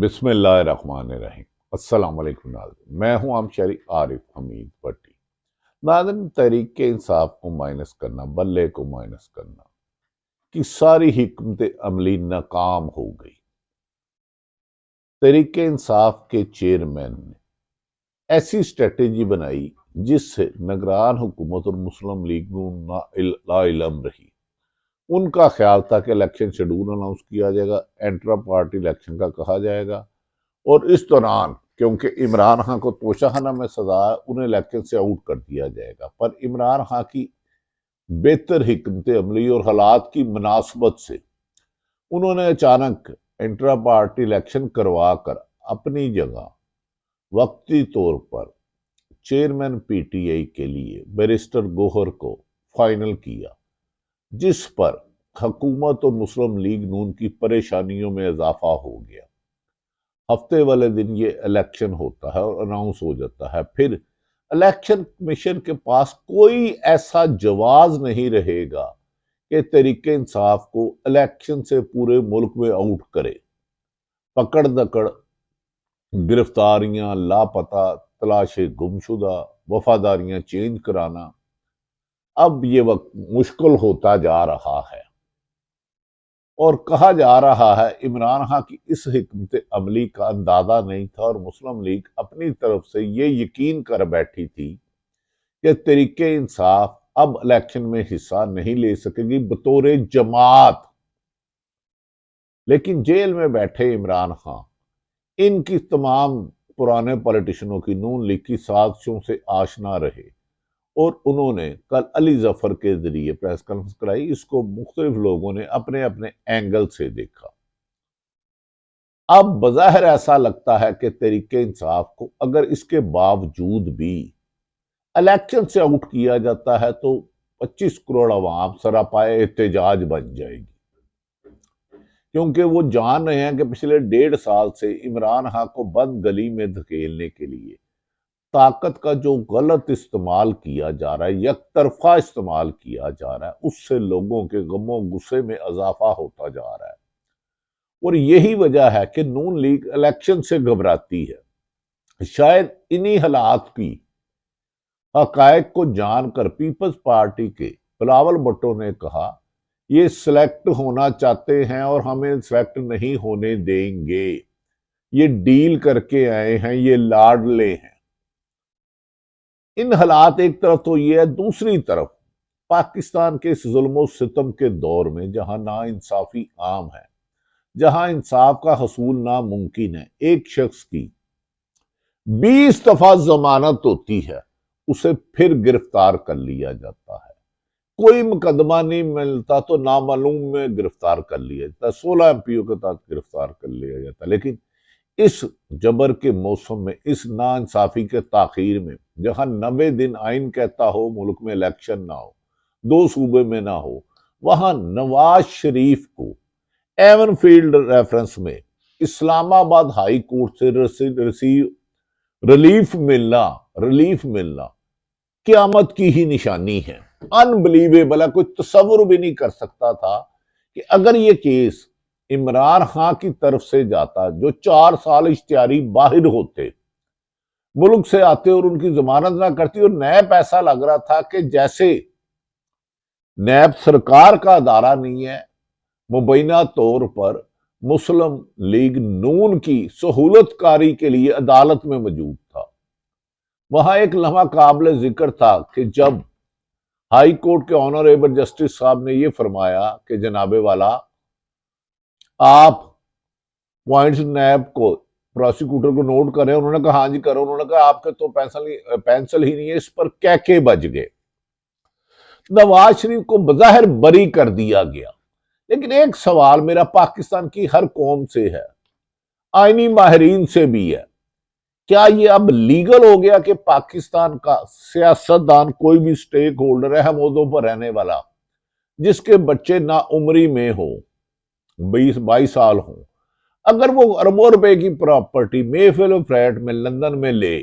बिस्मिल्लाहिर्रहमानिर्रहीम। अस्सलाम वालेकुम नाज़रीन, मैं हूं आम शरी आरिफ हमीद भट्टी। नाज़रीन, तहरीक इंसाफ को माइनस करना, बल्ले को माइनस करना कि सारी हिकमत अमली नाकाम हो गई। तहरीक इंसाफ के चेयरमैन ने ऐसी स्ट्रेटेजी बनाई जिससे निगरान हुकूमत और मुस्लिम लीग लाइलम रही। उनका ख्याल था कि इलेक्शन शेड्यूल अनाउंस किया जाएगा, इंट्रा पार्टी इलेक्शन का कहा जाएगा और इस दौरान क्योंकि इमरान खान को तोशाखाना में सजा है, उन्हें इलेक्शन से आउट कर दिया जाएगा। पर इमरान खान की बेहतर हिकमत अमली और हालात की मुनासबत से उन्होंने अचानक इंट्रा पार्टी इलेक्शन करवा कर अपनी जगह वक्ती तौर पर चेयरमैन पीटीआई के लिए बैरिस्टर गोहर को फाइनल किया, जिस पर हुकूमत और मुस्लिम लीग नून की परेशानियों में इजाफा हो गया। हफ्ते वाले दिन ये इलेक्शन होता है और अनाउंस हो जाता है। फिर इलेक्शन कमीशन के पास कोई ऐसा जवाब नहीं रहेगा कि तहरीक इंसाफ को इलेक्शन से पूरे मुल्क में आउट करे। पकड़ दकड़, गिरफ्तारियां, लापता, तलाशे गुमशुदा, वफादारियां चेंज कराना, अब ये वक्त मुश्किल होता जा रहा है। और कहा जा रहा है इमरान खान की इस हिकमत अमली का अंदाजा नहीं था और मुस्लिम लीग अपनी तरफ से ये यकीन कर बैठी थी कि तहरीके इंसाफ अब इलेक्शन में हिस्सा नहीं ले सकेगी बतौर जमात। लेकिन जेल में बैठे इमरान खान इनकी तमाम पुराने पॉलिटिशियनों की, नून लीग की साजिशों से आशना रहे और उन्होंने कल अली जफर के जरिए प्रेस कॉन्फ्रेंस कराई। इसको मुख्तलिफ लोगों ने अपने अपने एंगल से देखा। अब बज़ाहिर ऐसा लगता है कि तहरीके इंसाफ को अगर इसके बावजूद भी इलेक्शन से आउट किया जाता है तो 25 करोड़ अवाम सरापाए एहतजाज बन जाएगी, क्योंकि वो जान रहे हैं कि पिछले 1.5 साल से इमरान खान को बंद गली में धकेलने के लिए ताकत का जो गलत इस्तेमाल किया जा रहा है, यकतरफा इस्तेमाल किया जा रहा है, उससे लोगों के गमों गुस्से में इजाफा होता जा रहा है। और यही वजह है कि नून लीग इलेक्शन से घबराती है। शायद इन्हीं हालात की हकायक को जानकर पीपल्स पार्टी के बिलावल भुट्टो ने कहा ये सिलेक्ट होना चाहते हैं और हमें सिलेक्ट नहीं होने देंगे, ये डील करके आए हैं, ये लाडले हैं। इन हालात एक तरफ तो ये है, दूसरी तरफ पाकिस्तान के इस जुल्म सितम के दौर में जहां ना इंसाफी आम है, जहां इंसाफ का हसूल नामुमकिन है, एक शख्स की 20 दफा जमानत होती है, उसे फिर गिरफ्तार कर लिया जाता है। कोई मुकदमा नहीं मिलता तो नामालूम में गिरफ्तार कर लिया जाता है, 16 एमपीओ के तहत गिरफ्तार कर लिया जाता है। लेकिन इस जबर के मौसम में, इस नाइंसाफी के ताखीर में, जहां 90 दिन आइन कहता हो मुल्क में इलेक्शन ना हो, 2 सूबे में ना हो, वहां नवाज शरीफ को एवन फील्ड रेफरेंस में इस्लामाबाद हाई कोर्ट से रिलीफ मिलना क़यामत की ही निशानी है। अनबिलीवेबल है। कोई तसव्वुर भी नहीं कर सकता था कि अगर ये केस इमरान खान की तरफ से जाता, जो 4 साल इश्तिहारी बाहर होते, मुल्क से आते और उनकी जमानत ना करती, और नैब ऐसा लग रहा था कि जैसे नैब सरकार का अदारा नहीं है, मुबैना तौर पर मुस्लिम लीग नून की सहूलतकारी के लिए अदालत में मौजूद था। वहां एक लम्हा काबिल जिक्र था कि जब हाई कोर्ट के ऑनरेबल जस्टिस साहब ने यह फरमाया कि जनाबे वाला आप पॉइंट्स नैब को, प्रोसिक्यूटर को नोट करें। उन्होंने कहा हाँ जी करो। उन्होंने कहा आपके तो पेंसिल ही नहीं है, इस पर कैके बज गए। नवाज शरीफ को बज़ाहिर बरी कर दिया गया। लेकिन एक सवाल मेरा पाकिस्तान की हर कौम से है, आईनी माहिरीन से भी है, क्या ये अब लीगल हो गया कि पाकिस्तान का सियासतदान, कोई भी स्टेक होल्डर है अहमोदों पर रहने वाला, जिसके बच्चे ना उम्री में हो, 20-22 साल हो, अगर वो अरबों रुपए की प्रॉपर्टी मेफेल फ्लैट में लंदन में ले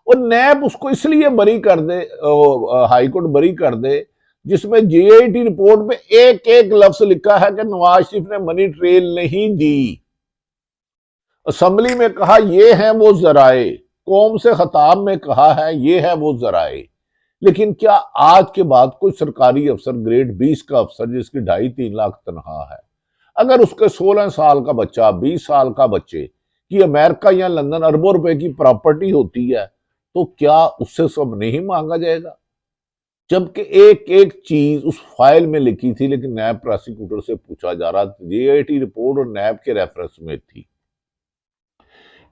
और नैब उसको इसलिए बरी कर दे, हाईकोर्ट बरी कर दे, जिसमें जीआईटी रिपोर्ट में एक एक लफ्ज लिखा है कि नवाज शरीफ ने मनी ट्रेल नहीं दी, असम्बली में कहा ये हैं वो जराए, कौम से खिताब में कहा है ये है वो जराए। लेकिन क्या आज के बाद कोई सरकारी अफसर ग्रेड 20 का अफसर जिसकी 2.5-3 लाख तनख्वाह है, अगर उसके 16 साल का बच्चा, 20 साल का बच्चे की अमेरिका या लंदन अरबों रुपए की प्रॉपर्टी होती है, तो क्या उससे सब नहीं मांगा जाएगा? जबकि एक एक चीज उस फाइल में लिखी थी, लेकिन नैब प्रोसिक्यूटर से पूछा जा रहा था, जेआईटी रिपोर्ट और नैब के रेफरेंस में थी।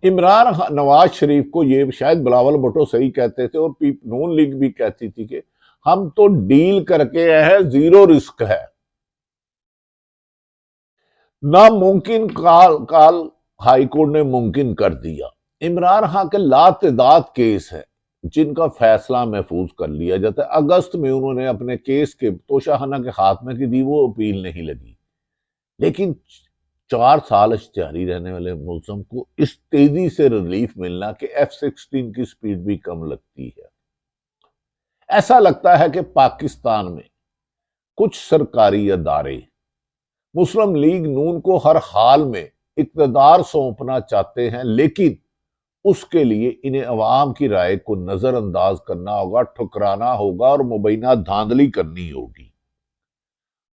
इमरान नवाज शरीफ को ये शायद बिलावल भुट्टो सही कहते थे और नून लीग भी कहती थी कि हम तो डील करके आए हैं, जीरो रिस्क है। नामुमकिन काल हाईकोर्ट ने मुमकिन कर दिया। इमरान खान के लातेदाद केस है जिनका फैसला महफूज कर लिया जाता है। अगस्त में उन्होंने अपने केस के तोशाखाना के खात्मे की दी, वो अपील नहीं लगी। लेकिन 4 साल जारी रहने वाले मुल्ज़म को इस तेजी से रिलीफ मिलना कि F-16 की स्पीड भी कम लगती है। ऐसा लगता है कि पाकिस्तान में कुछ सरकारी अदारे मुस्लिम लीग नून को हर हाल में इक़्तिदार सौंपना चाहते हैं, लेकिन उसके लिए इन्हें अवाम की राय को नजरअंदाज करना होगा, ठुकराना होगा और मुबैना धांधली करनी होगी।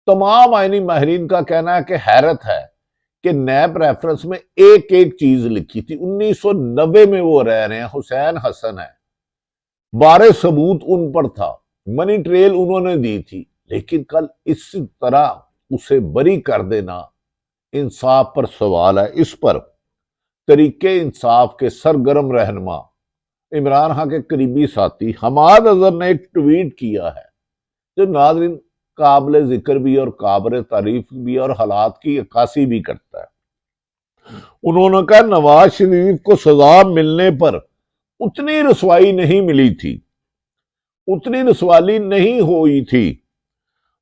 तमाम आईनी माहिरीन का कहना है कि हैरत है कि नैब रेफरेंस में एक एक चीज लिखी थी। 1990 में वो रह रहे हैं, हुसैन हसन है, बारे सबूत उन पर था, मनी ट्रेल उन्होंने दी थी, लेकिन कल इस तरह उसे बरी कर देना इंसाफ पर सवाल है। इस पर तरीके इंसाफ के सरगर्म रहनुमा इमरान खान के करीबी साथी हमाद अजहर ने एक ट्वीट किया है जो नाज़रीन काबिल जिक्र भी और काबिल तारीफ भी और हालात की अक्कासी भी करता है। उन्होंने कहा नवाज शरीफ को सजा मिलने पर उतनी रसवाई नहीं मिली थी, उतनी रसवाई नहीं हुई थी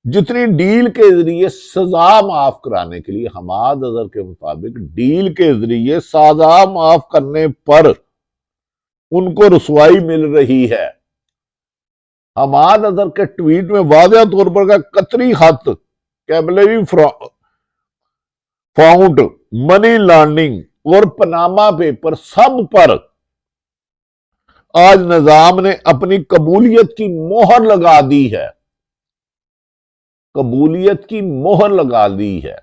जितनी डील के जरिए सजा माफ कराने के लिए। हमाद अजहर के मुताबिक डील के जरिए सजा माफ करने पर उनको रसवाई मिल रही है। हमाद अजहर के ट्वीट में वाज़ेह तौर पर का कतरी खत, कैबलरी फाउंड, मनी लॉन्ड्रिंग और पनामा पेपर, सब पर आज निजाम ने अपनी कबूलियत की मोहर लगा दी है, कबूलियत की मोहर लगा दी है।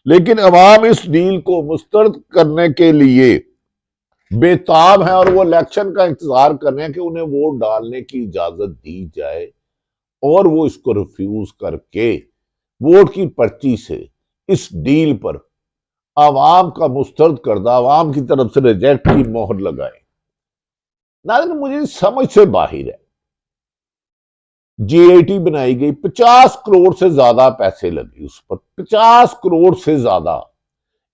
लेकिन अवाम इस डील को मुस्तरद करने के लिए बेताब है और वो इलेक्शन का इंतजार कर रहे हैं कि उन्हें वोट डालने की इजाजत दी जाए, और वो इसको रिफ्यूज करके वोट की पर्ची से इस डील पर आवाम का मुस्तरद करदा, आवाम की तरफ से रिजेक्ट की मोहर लगाए। नाज़रीन, मुझे समझ से बाहर है। जीआईटी बनाई गई, 50 करोड़ से ज्यादा पैसे लगे उस पर, 50 करोड़ से ज्यादा।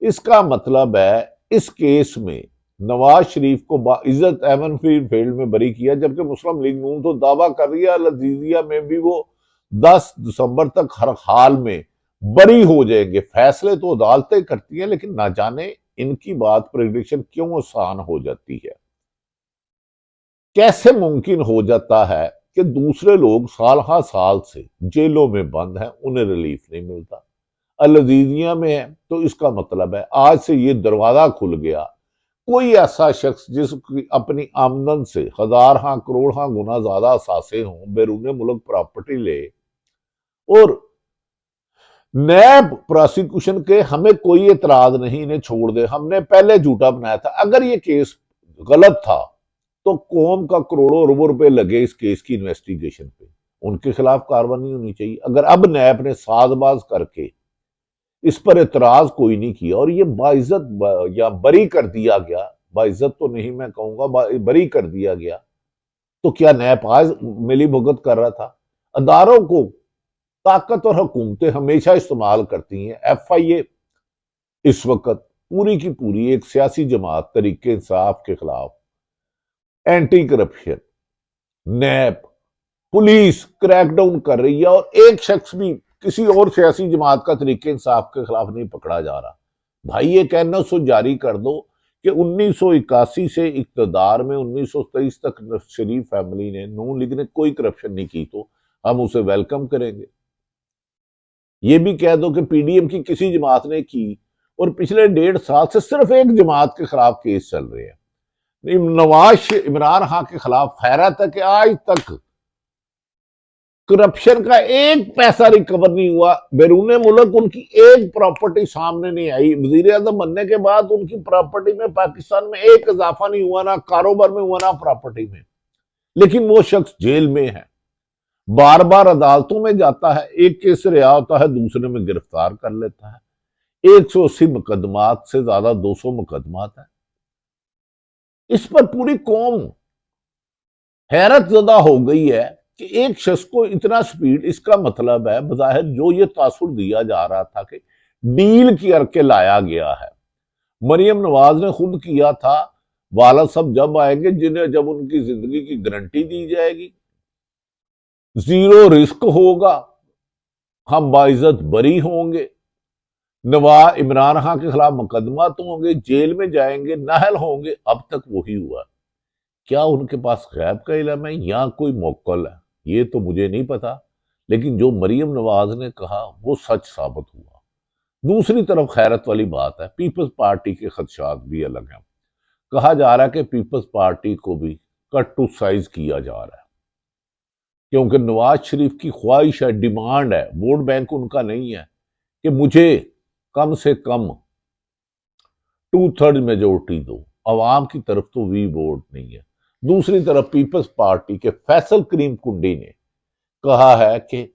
इसका मतलब है इस केस में नवाज शरीफ को बाइज्जत एमन फील्ड में बरी किया, जबकि मुस्लिम लीग नून तो दावा कर रही है लजीजिया में भी वो 10 दिसंबर तक हर हाल में बरी हो जाएंगे। फैसले तो अदालतें करती हैं, लेकिन ना जाने इनकी बात प्रेडिक्शन क्यों आसान हो जाती है। कैसे मुमकिन हो जाता है कि दूसरे लोग साल हा साल से जेलों में बंद हैं, उन्हें रिलीफ नहीं मिलता। अलजीजिया में है तो इसका मतलब है आज से ये दरवाजा खुल गया, कोई ऐसा शख्स जिसकी अपनी आमदन से हजार हाँ करोड़ हाँ गुना ज्यादा असासे हों, बैरून मुल्क प्रॉपर्टी ले, और नैब प्रोसिक्यूशन के हमें कोई एतराज नहीं, इन्हें छोड़ दे, हमने पहले झूठा बनाया था। अगर ये केस गलत था तो कौम का करोड़ों अरबों रुपए लगे इस केस की इन्वेस्टिगेशन पे, उनके खिलाफ कार्रवाई होनी चाहिए। अगर अब नैब ने साजबाज करके इस पर एतराज कोई नहीं किया और ये बाइज्जत या बरी कर दिया गया, बाइज्जत तो नहीं मैं कहूंगा, बरी कर दिया गया, तो क्या नैब आज मिली भुगत कर रहा था? अदारों को ताकत और हुकूमतें हमेशा इस्तेमाल करती हैं। FIA इस वक्त पूरी की पूरी एक सियासी जमात तरीके इंसाफ के खिलाफ, एंटी करप्शन, नैब, पुलिस क्रैकडाउन कर रही है, और एक शख्स भी किसी और सियासी जमात का तरीके इंसाफ के खिलाफ नहीं पकड़ा जा रहा। भाई ये कहना सो जारी कर दो कि 1981 से इक्तदार में 1923 तक शरीफ फैमिली ने, नून लीग ने कोई करप्शन नहीं की, तो हम उसे वेलकम करेंगे। ये भी कह दो कि PDM की किसी जमात ने की और पिछले 1.5 साल से सिर्फ एक जमात के खिलाफ केस चल रहे हैं। इमरान खान के खिलाफ हैरत है कि आज तक करप्शन का एक पैसा रिकवर नहीं हुआ। बैरून मुल्क उनकी एक प्रॉपर्टी सामने नहीं आई। वजीर आजम बनने के बाद उनकी प्रॉपर्टी में पाकिस्तान में एक इजाफा नहीं हुआ, ना कारोबार में हुआ, ना प्रॉपर्टी में। लेकिन वो शख्स जेल में है, बार बार अदालतों में जाता है, एक केस से रिहा होता है, दूसरे में गिरफ्तार कर लेता है। 180 मुकदमात से ज्यादा 200 मुकदमात है। इस पर पूरी कौम हैरत ज़दा हो गई है कि एक शख्स को इतना स्पीड। इसका मतलब है बज़ाहिर जो ये तासुर दिया जा रहा था कि डील करके लाया गया है। मरियम नवाज ने खुद किया था, वाला साहब जब आएंगे, जिन्हें जब उनकी जिंदगी की गारंटी दी जाएगी, जीरो रिस्क होगा, हम बाइज्जत बरी होंगे, नवाज इमरान खान के खिलाफ मुकदमा तो होंगे, जेल में जाएंगे, नाहल होंगे। अब तक वही हुआ। क्या उनके पास गैब का इल्म है या कोई मोक्कल है, ये तो मुझे नहीं पता। लेकिन जो मरियम नवाज ने कहा वो सच साबित हुआ। दूसरी तरफ खैरत वाली बात है, पीपल्स पार्टी के खदशात भी अलग हैं। कहा जा रहा है कि पीपल्स पार्टी को भी कट टू साइज किया जा रहा है, क्योंकि नवाज शरीफ की ख्वाहिश है, डिमांड है, वोट बैंक उनका नहीं है कि मुझे कम से कम 2/3 मेजोरिटी दो। अवाम की तरफ तो वी वोट नहीं है। दूसरी तरफ पीपल्स पार्टी के फैसल करीम कुंडी ने कहा है कि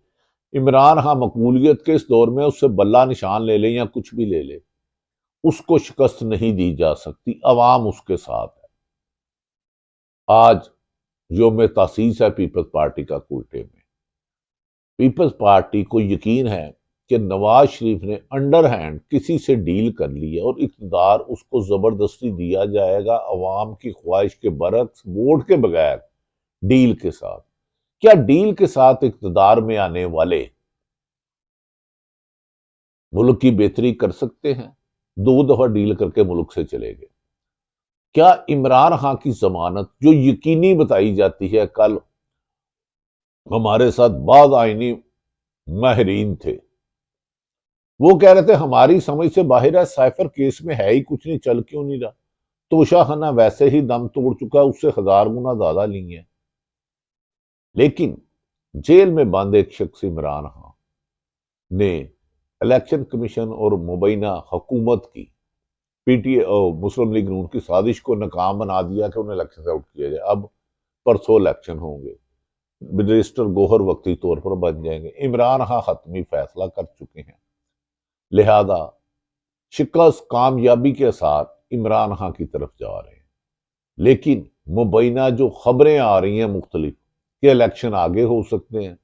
इमरान खान मकबूलियत के इस दौर में उससे बल्ला निशान ले ले या कुछ भी ले ले, उसको शिकस्त नहीं दी जा सकती, अवाम उसके साथ है। आज योम तासीस है पीपल्स पार्टी का कोयटे में। पीपल्स पार्टी को यकीन है कि नवाज शरीफ ने अंडर हैंड किसी से डील कर ली है और इक़्तिदार उसको जबरदस्ती दिया जाएगा अवाम की ख्वाहिश के बरक्स, वोट के बगैर, डील के साथ। क्या डील के साथ इक़्तिदार में आने वाले मुल्क की बेहतरी कर सकते हैं? 2 दफा डील करके मुल्क से चले गए। क्या इमरान खान की जमानत जो यकीनी बताई जाती है, कल हमारे साथ बाद आईनी माहिरीन थे, वो कह रहे थे हमारी समझ से बाहर है, साइफर केस में है ही कुछ नहीं, चल क्यों नहीं रहा, तोशा खाना वैसे ही दम तोड़ चुका है, उससे 1000 गुना ज्यादा ली है। लेकिन जेल में बंद एक शख्स इमरान खान ने इलेक्शन कमीशन और मुबैना हुकूमत की पीटीए मुस्लिम लीग नून की साजिश को नाकाम बना दिया कि उन्हें इलेक्शन से आउट किया जाए। अब परसों इलेक्शन होंगे, रजिस्टर गोहर वक्ती तौर पर बन जाएंगे। इमरान खान हतमी फैसला कर चुके हैं, लिहाजा शिकस्त कामयाबी के साथ इमरान खान की तरफ जा रहे हैं। लेकिन मुबैना जो खबरें आ रही हैं मुख्तलिफ, कि इलेक्शन आगे हो सकते हैं,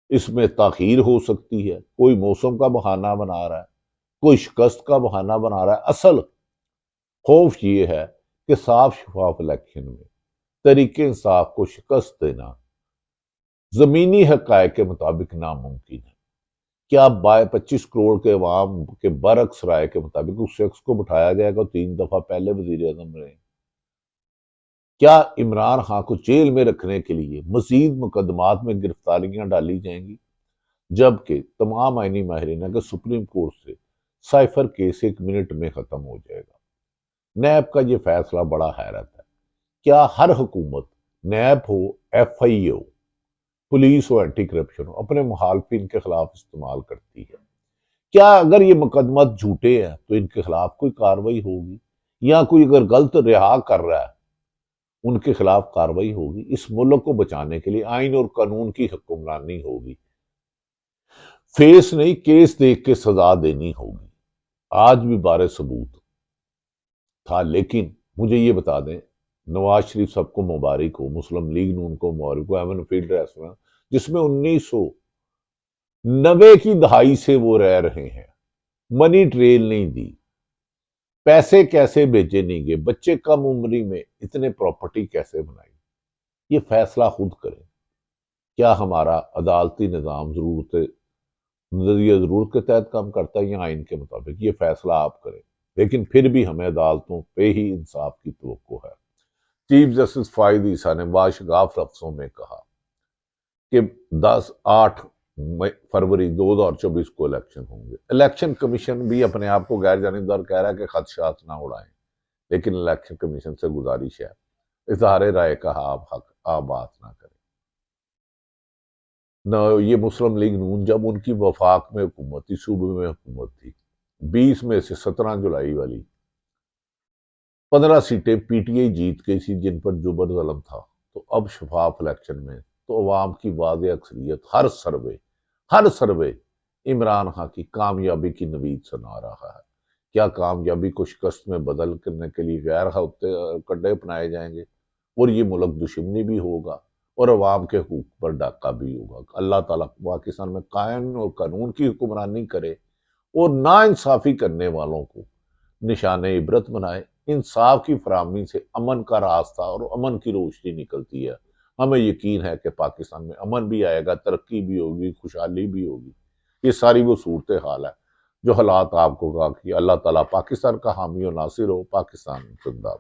इसमें ताखीर हो सकती है, कोई मौसम का बहाना बना रहा है, कोई शिकस्त का बहाना बना रहा है। असल खौफ ये है कि साफ शफाफ इलेक्शन में तरीके इंसाफ को शिकस्त देना जमीनी हकायक के मुताबिक नामुमकिन है। क्या 25 करोड़ के अवाम के बरक्स राय के मुताबिक उस शख्स को बिठाया जाएगा 3 दफा पहले वजीर आजम रहे? क्या इमरान खान को जेल में रखने के लिए मजीद मुकदमात में गिरफ्तारियां डाली जाएंगी, जबकि तमाम आईनी माहिरीन के सुप्रीम कोर्ट से साइफर केस 1 मिनट में खत्म हो जाएगा? नैब का यह फैसला बड़ा हैरत है। क्या हर हुकूमत, नैब हो, FI हो, पुलिस हो, एंटी करप्शन हो, अपने मुखालफिन के खिलाफ इस्तेमाल करती है? क्या अगर ये मुकदमा झूठे हैं तो इनके खिलाफ कोई कार्रवाई होगी, या कोई अगर गलत रिहा कर रहा है उनके खिलाफ कार्रवाई होगी? इस मुल्क को बचाने के लिए आइन और कानून की हुक्मरानी होगी, फेस नहीं केस देख के सजा देनी होगी। आज भी बारे सबूत था। लेकिन मुझे ये बता दें, नवाज शरीफ सबको मुबारक हो, मुस्लिम लीग नून को मुबारक हो, एवन फील्ड रेस्टोरेंट जिसमें 1990 की दहाई से वो रह रहे हैं, मनी ट्रेल नहीं दी, पैसे कैसे भेजे नहीं गए, बच्चे कम उम्री में इतने प्रॉपर्टी कैसे बनाई, ये फैसला खुद करें। क्या हमारा अदालती निज़ाम नजरिया जरूरत के तहत काम करता है या आइन के मुताबिक, ये फैसला आप करें। लेकिन फिर भी हमें अदालतों पे ही इंसाफ की तवक्को है। चीफ जस्टिस फायद ईसा ने बाशगाफ लफ्जों में कहा कि 10/8 फरवरी 2024 को इलेक्शन होंगे। इलेक्शन कमीशन भी अपने आप को गैर जानिबदार कह रहा है कि खदशात ना उड़ाएं, लेकिन इलेक्शन कमीशन से गुजारिश है, इजहार राय का आप हक आप बात ना करें। न ये मुस्लिम लीग नून जब उनकी वफाक में हुकूमत थी, सूबे में हुकूमत थी, 20 में से 17 जुलाई वाली 15 सीटें पीटीआई जीत गई थी जिन पर जुबर जुल्म था। तो अब शफाफ इलेक्शन में तो अवाम की वाज़ेह अक्सरियत हर सर्वे इमरान खान की कामयाबी की नवीद सुना रहा है। क्या कामयाबी को शिकस्त में बदल करने के लिए गैर कड्डे अपनाए जाएंगे और ये मुल्क दुश्मनी भी होगा और अवाम के हकूक पर डाका भी होगा। अल्लाह ताला पाकिस्तान में कायम और कानून की हुक्मरानी करे और नाइंसाफ़ी करने वालों को निशान इबरत बनाए। इंसाफ की फराहमी से अमन का रास्ता और अमन की रोशनी निकलती है। हमें यकीन है कि पाकिस्तान में अमन भी आएगा, तरक्की भी होगी, खुशहाली भी होगी। ये सारी वो सूरत हाल है जो हालात आपको कहा कि अल्लाह ताला पाकिस्तान का हामी और नासिर हो। पाकिस्तान जिंदाबाद।